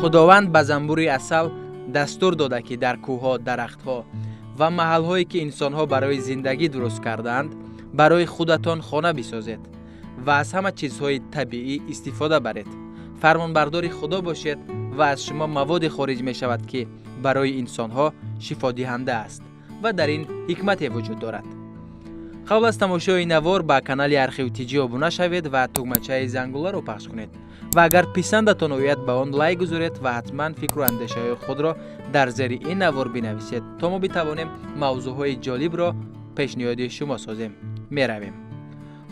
خداوند به زنبور عسل دستور داده که در کوه‌ها، درخت‌ها و محل‌هایی که انسان‌ها برای زندگی درست کردند برای خودتان خانه بسازید و از همه چیزهای طبیعی استفاده برید. فرمانبردار خدا باشید و از شما مواد خارج می شود که برای انسان‌ها شفا دهنده است و در این حکمت وجود دارد. قبل از تماشای نوار به کانال ارخیو تیجی ابونه شوید و تگمچه زنگوله را پخش کنید و اگر پسندتان آید به آن لایک گذارید و حتما فکر و اندیشه خود را در زیر این نوار بنویسید تا ما بتوانیم موضوعهای جالب را پیشنهاد شما سازیم. می رویم.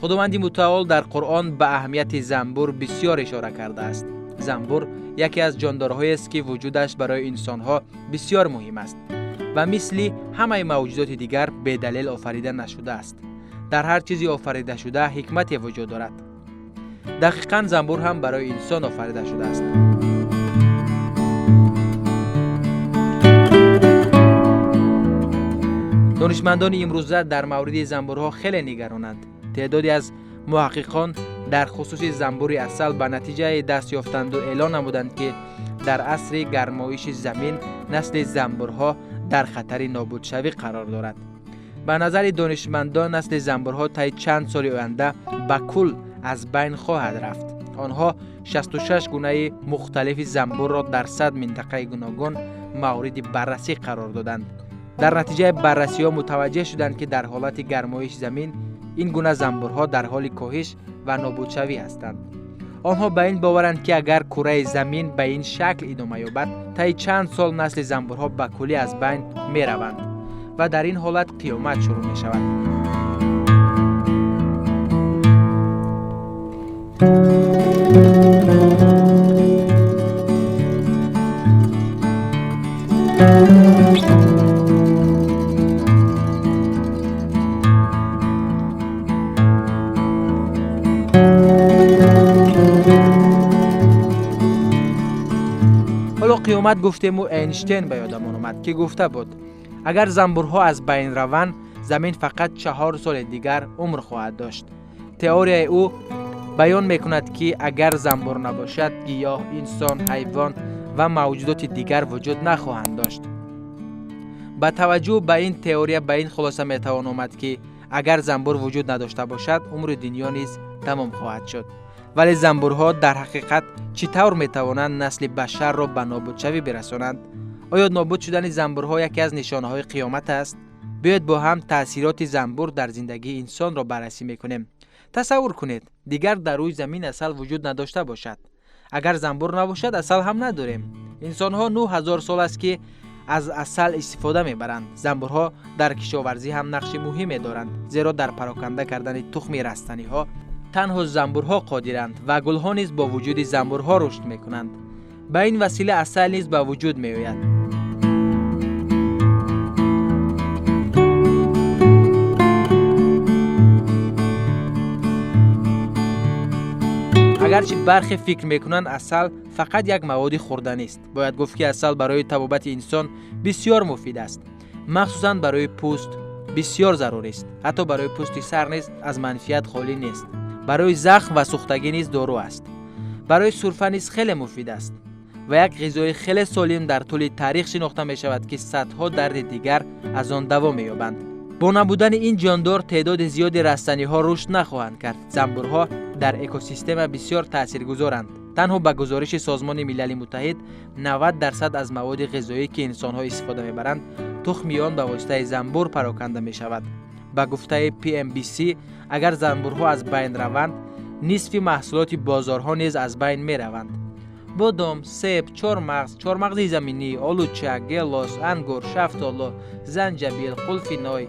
خداوند متعال در قرآن به اهمیت زنبور بسیار اشاره کرده است. زنبور یکی از جاندارهایی است که وجودش برای انسانها بسیار مهم است و مثل همه موجودات دیگر به دلیل آفریده نشده است. در هر چیزی آفریده شده حکمتی وجود دارد. دقیقاً زنبور هم برای انسان آفریده شده است. دانشمندان امروزه در مورد زنبورها خیلی نگرانند. تعدادی از محققان در خصوص زنبور عسل به نتیجه دست یافتند و اعلان نمودند که در عصر گرمایش زمین نسل زنبورها در خطر نابود شوی قرار دارد. به نظر دانشمندان نسل زنبورها طی چند سال آینده به کل از بین خواهد رفت. آنها 66 گونه مختلف زنبور را در 100 منطقه گوناگون مورد بررسی قرار دادند. در نتیجه بررسی ها متوجه شدند که در حالت گرمایش زمین این گونه زنبورها در حال کاهش و نابود شوی هستند. آنها به این باورند که اگر کره زمین به این شکل ادامه یابد طی چند سال نسل زنبورها به کلی از بین می روند و در این حالت قیامت شروع می شود. قیامت گفتیم و اینشتین به یادمان آمد که گفته بود اگر زنبورها از بین روند زمین فقط 4 سال دیگر عمر خواهد داشت. تئوری او بیان میکند که اگر زنبور نباشد گیاه، انسان، حیوان و موجودات دیگر وجود نخواهند داشت. با توجه به این تئوری به این خلاصه میتوان آمد که اگر زنبور وجود نداشته باشد عمر دنیا نیز تمام خواهد شد. ولی زنبورها در حقیقت چطور میتوانند نسل بشر را به نابود شوی برسانند؟ آیا نابود شدن زنبورها یکی از نشانه های قیامت است؟ بیایید با هم تاثیرات زنبور در زندگی انسان را بررسی میکنیم. تصور کنید دیگر در روی زمین عسل وجود نداشته باشد. اگر زنبور نباشد عسل هم نداریم. انسان ها 9000 سال است که از عسل استفاده میبرند. زنبورها در کشاورزی هم نقش مهمی دارند، زیرا در پراکنده کردن تخم رستنی ها تنها زنبورها قادرند و گلها نیز با وجود زنبورها رشد میکنند. به این وسیله عسل نیز به وجود میآید. اگرچه برخی فکر میکنند عسل فقط یک مواد خوردنی است، باید گفت که عسل برای طبابت انسان بسیار مفید است. مخصوصا برای پوست بسیار ضروری است. حتی برای پوست سر نیز از منفعت خالی نیست. برای زخم و سوختگی نیز دارو است. برای سرفه نیز خیلی مفید است و یک غذای خیلی سالم در طول تاریخ شناخته می شود که صدها درد دیگر از آن دوا می یابند. با نبودن این جاندار تعداد زیادی رستنی ها رشد نخواهند کرد. زنبورها در اکوسیستم بسیار تاثیرگذارند. تنها به گزارش سازمان ملل متحد 90% از مواد غذایی که انسان ها استفاده می برند تخم آن به واسطه زنبور پراکنده می شود. به گفته PMBC اگر زنبورها از بین روند نصف محصولات بازارها نیز از بین می روند. بادام، سیب، چهارمغز زمینی، آلوچه، گیلاس، انگور، شفتالو، زنجبیل، قلف نای،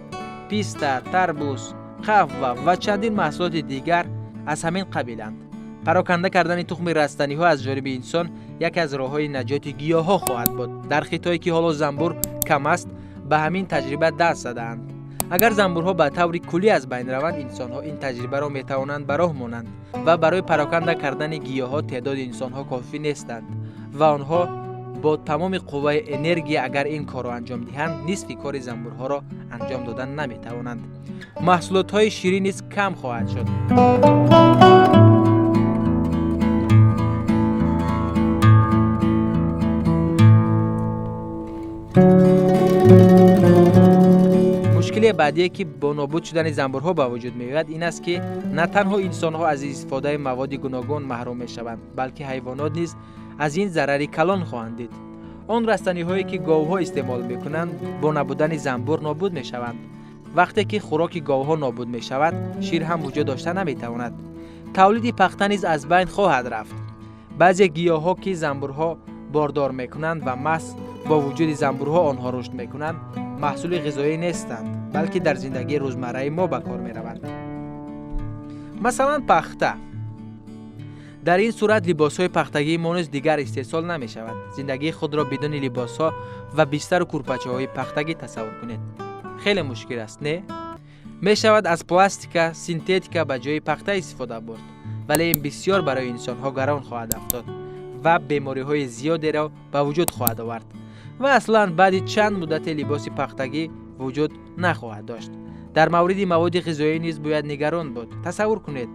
پیستا، تربوز، قهوه و چندین محصولات دیگر از همین قبیلند. پراکنده کردن تخم رستنی ها از جانب انسان یکی از راه‌های نجات گیاه ها خواهد بود. در خطه‌ای که حالا زنبور کم است به همین تجربه دست زدند. اگر زنبورها به طور کلی از بین روند انسان‌ها این تجربه را می‌توانند به راه مانند و برای پراکنده کردن گیاه‌ها تعداد انسان‌ها کافی نیستند و آنها با تمام قوه انرژی اگر این کار را انجام دهند نصف کار زنبورها را انجام دادن نمی‌توانند. محصولات‌های شیرین نیز کم خواهد شد. مشکل بعدی که با نابود شدن زنبورها به وجود میآید این است که نه تنها انسان‌ها از استفاده مواد گوناگون محروم میشوند، بلکه حیوانات نیز از این ضرری کلان خواهند دید. آن رستنی‌هایی که گاوها استعمال می‌کنند با نبودن زنبور نابود می‌شوند. وقتی که خوراک گاوها نابود می‌شود، شیر هم وجود داشته نمی‌تواند. تولید پخته نیز از بین خواهد رفت. بعضی گیاه‌ها که زنبورها باردار می‌کنند و محض با وجود زنبورها آنها رشد می‌کنند، محصول غذایی نیستند، بلکه در زندگی روزمره ما به کار می‌روند. مثلا پخته. در این صورت لباس‌های پختگی ما نیز دیگر استحصال نمی‌شود. زندگی خود را بدون لباس‌ها و بستر و کورپاچه‌های پختگی تصور کنید. خیلی مشکل است، نه؟ می‌شود از پلاستیک سینتتیک به جای پخته استفاده برد، ولی این بسیار برای انسان‌ها گران خواهد افتاد و بیماری‌های زیادی را به وجود خواهد آورد و اصلاً بعد چند مدت لباس پختگی وجود نخواهد داشت. در مورد مواد غذایی نیز باید نگران بود. تصور کنید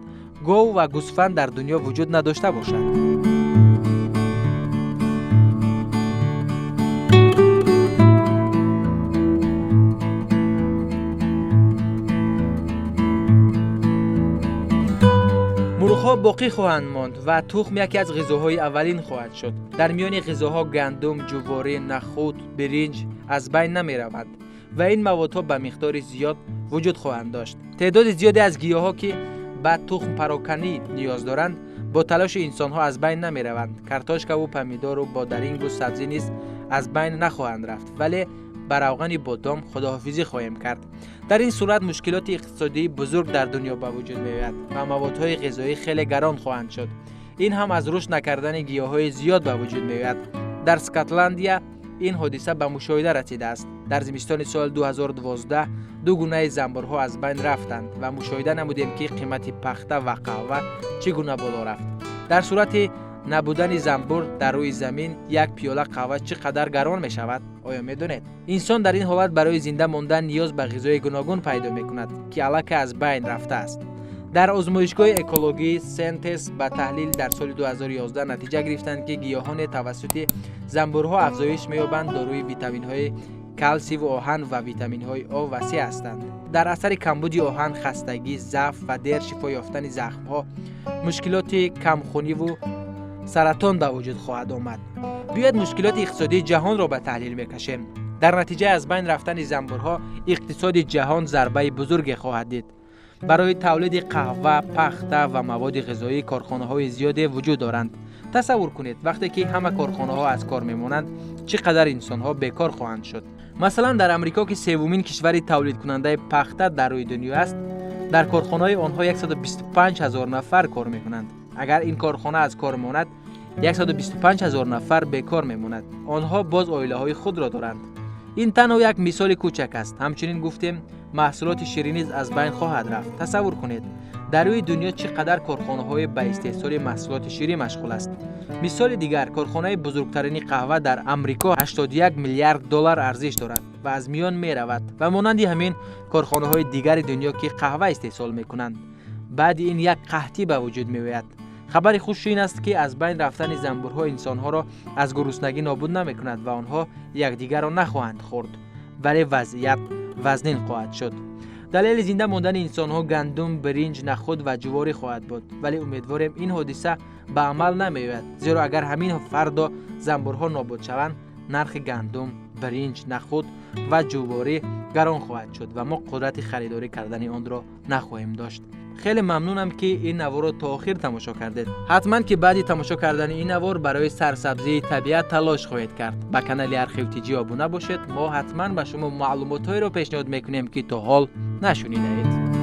گاو و گوسفند در دنیا وجود نداشته باشد. مرغ‌ها باقی خواهند ماند و تخم یکی از غذاهای اولین خواهد شد. در میان غذاها گندم، جواری، نخود، برنج از بین نمی‌روند و این موادها به مقدار زیاد وجود خواهند داشت. تعداد زیادی از گیاه‌ها که به تخم پراکنی نیاز دارند با تلاش انسان‌ها از بین نمی‌روند. کارتاشکا و پمیدور و بادرینگ و سبزی نیز از بین نخواهند رفت، ولی بر روغن بادام خداحافظی خواهیم کرد. در این صورت مشکلات اقتصادی بزرگ در دنیا به وجود می‌آید و موادهای غذایی خیلی گران خواهند شد. این هم از رشد نکردن گیاه‌های زیاد به وجود می‌آید. در اسکاتلندیا این حادثه به مشاهده رسیده است. در زمستان سال 2012 دو گونه زنبورها از بین رفتند و مشاهده نمودیم که قیمت پخته و قهوه چگونه بالا رفت. در صورت نبودن زنبور در روی زمین یک پیاله قهوه چقدر گران می شود؟ آیا می دونید؟ انسان در این حالت برای زنده ماندن نیاز به غذای گوناگون پیدا می کند که الکی از بین رفته است. در آزمایشگاه اکولوژی سنتس به تحلیل در سال 2011 نتیجه گرفتند که گیاهان توسط زنبورها افزایش می‌یابند داروی ویتامین‌های کلسیم و آهن و ویتامین‌های آ و سی هستند. در اثر کمبود آهن، خستگی، ضعف و دیر شفا یافتن زخم‌ها، مشکلات کمخونی و سرطان به وجود خواهد آمد. بیاید مشکلات اقتصادی جهان را به تحلیل می‌کشیم. در نتیجه از بین رفتن زنبورها اقتصاد جهان ضربه بزرگی خواهد دید. برای تولید قهوه، پخته و مواد غذایی کارخانه‌های زیادی وجود دارند. تصور کنید وقتی که همه کارخانه‌ها از کار می‌مانند چقدر انسان‌ها بیکار خواهند شد. مثلا در امریکا که سومین کشور تولید کننده پخته در روی دنیا است، در کارخانه‌های آنها 125,000 نفر کار می‌کنند. اگر این کارخانه از کار ماند 125,000 نفر بیکار می‌مانند. آنها باز عائله‌های خود را دارند. این تنها یک مثال کوچک است. همچنین گفتیم محصولات شیری نیز از بین خواهد رفت. تصور کنید در روی دنیا چقدر کارخانه‌های به استحصال محصولات شیری مشغول است. مثال دیگر کارخانه بزرگترین قهوه در آمریکا 81 میلیارد دلار ارزش دارد و از میان می‌رود و مانند همین کارخانه‌های دیگر دنیا که قهوه استحصال می‌کنند. بعد این یک قحطی به وجود می‌آید. خبر خوش این است که از بین رفتن زنبورها انسانها را از گرسنگی نابود نمی‌کند و آنها یکدیگر را نخواهند خورد، ولی وضعیت وزنین خواهد شد. دلیل زنده ماندن انسانها گندم، برنج، نخود و جواری خواهد بود، ولی امیدواریم این حادثه به عمل نمی‌آید، زیرا اگر همین فردا زنبورها نابود شوند نرخ گندم، برنج، نخود و جواری گران خواهد شد و ما قدرت خریداری کردن آن را نخواهیم داشت. خیلی ممنونم که این نوار را تا آخر تماشا کردید. حتما که بعد تماشا کردن این نوار برای سرسبزی طبیعت تلاش خواهید کرد. با کانال ارخیو تیجی ابونه باشید. ما حتما به شما معلوماتایی را پیشنهاد میکنیم که تا حال نشنیده اید.